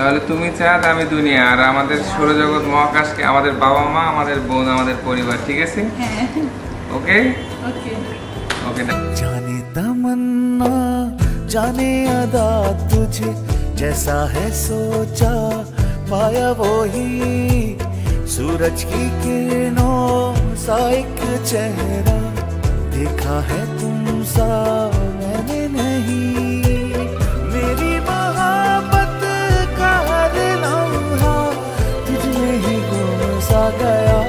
তাহলে তুমি চাঁদ আমি দুনিয়া আর আমাদের সৌরজগৎ মহাকাশকে আমাদের বাবা মা আমাদের বোন আমাদের পরিবার ঠিক আছে হ্যাঁ ওকে ওকে ওকে जाने तमन्ना जाने अदा तुझे जैसा है सोचा पाया वो ही सूरज की किरणों सा एक चेहरा देखा है तुम सा मैंने नहीं मेरी मोहब्बत का हर लम्हा तुझ में ही गुम सा गया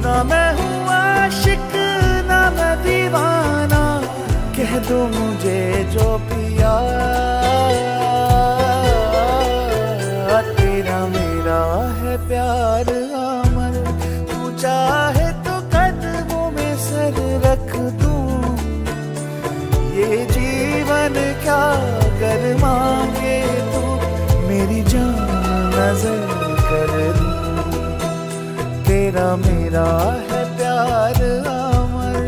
ना मैं हूँ आशिक ना मैं दीवाना कह दो मुझे जो पिया तेरा मेरा है प्यार अमर तू चाहे तो कदमों में सर रख दूं ये जीवन क्या कर मांगे तू मेरी जान नजर कर दूं तेरा मेरा है प्यार अमर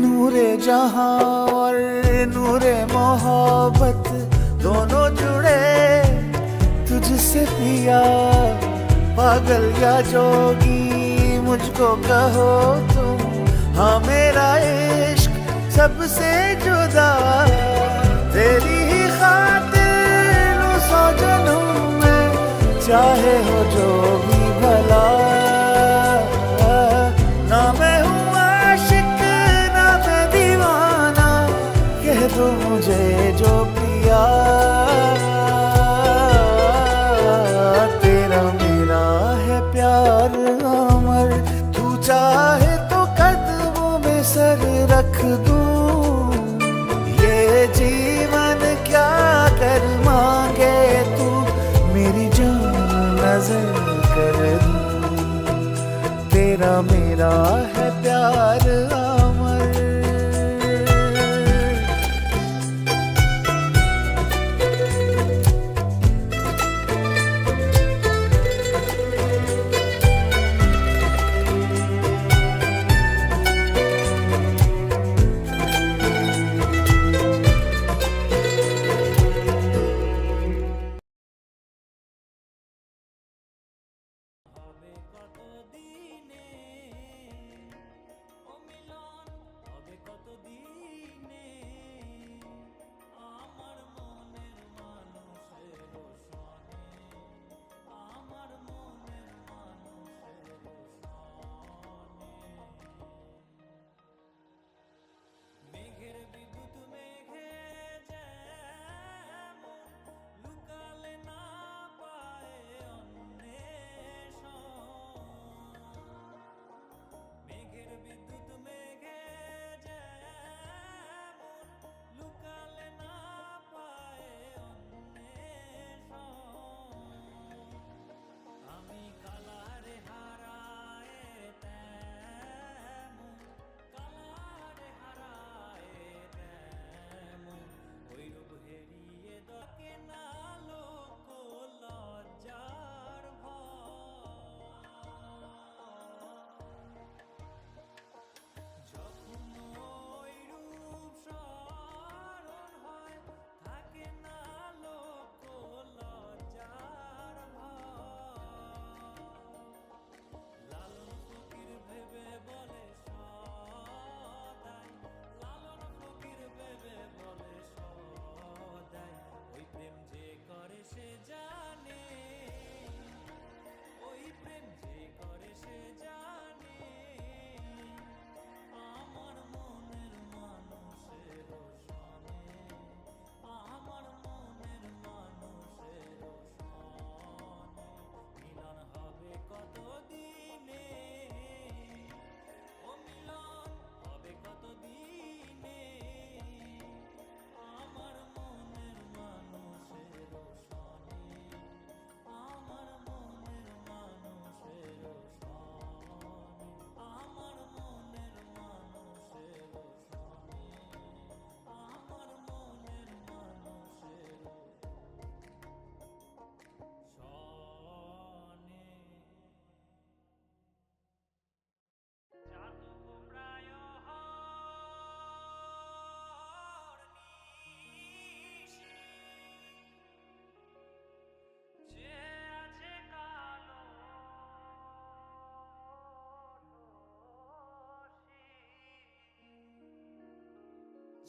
नूरे जहां और नूरे मोहब्बत दोनों जुड़े तुझसे पिया पागल या जोगी मुझको कहो तुम हाँ मेरा इश्क सबसे जुदा तेरी ही खातिर लो सौ जन्म में चाहे हो जो भी भला ना मैं हूँ आशिक ना मैं दीवाना कह दो मुझे जो पिया तेरा मेरा है प्यार अमर तू चाहे तो कदमों में सर रख दूं ये जीवन क्या कर मांगे तू मेरी जान नजर कर दूं तेरा मेरा है प्यार अमर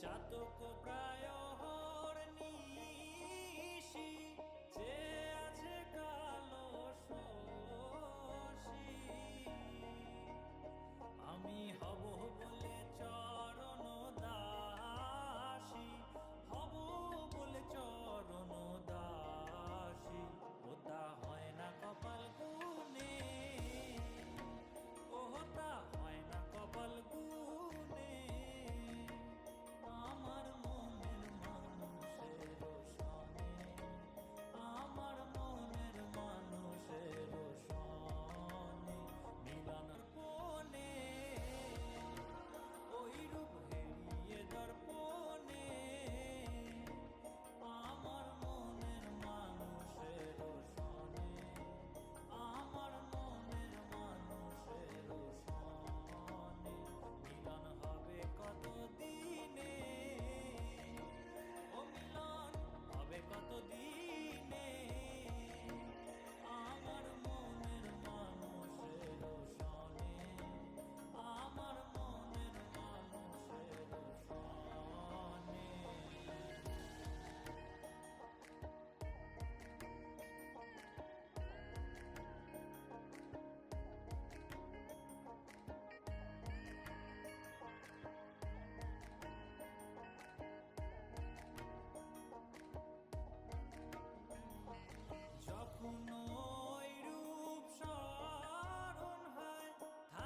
চাতক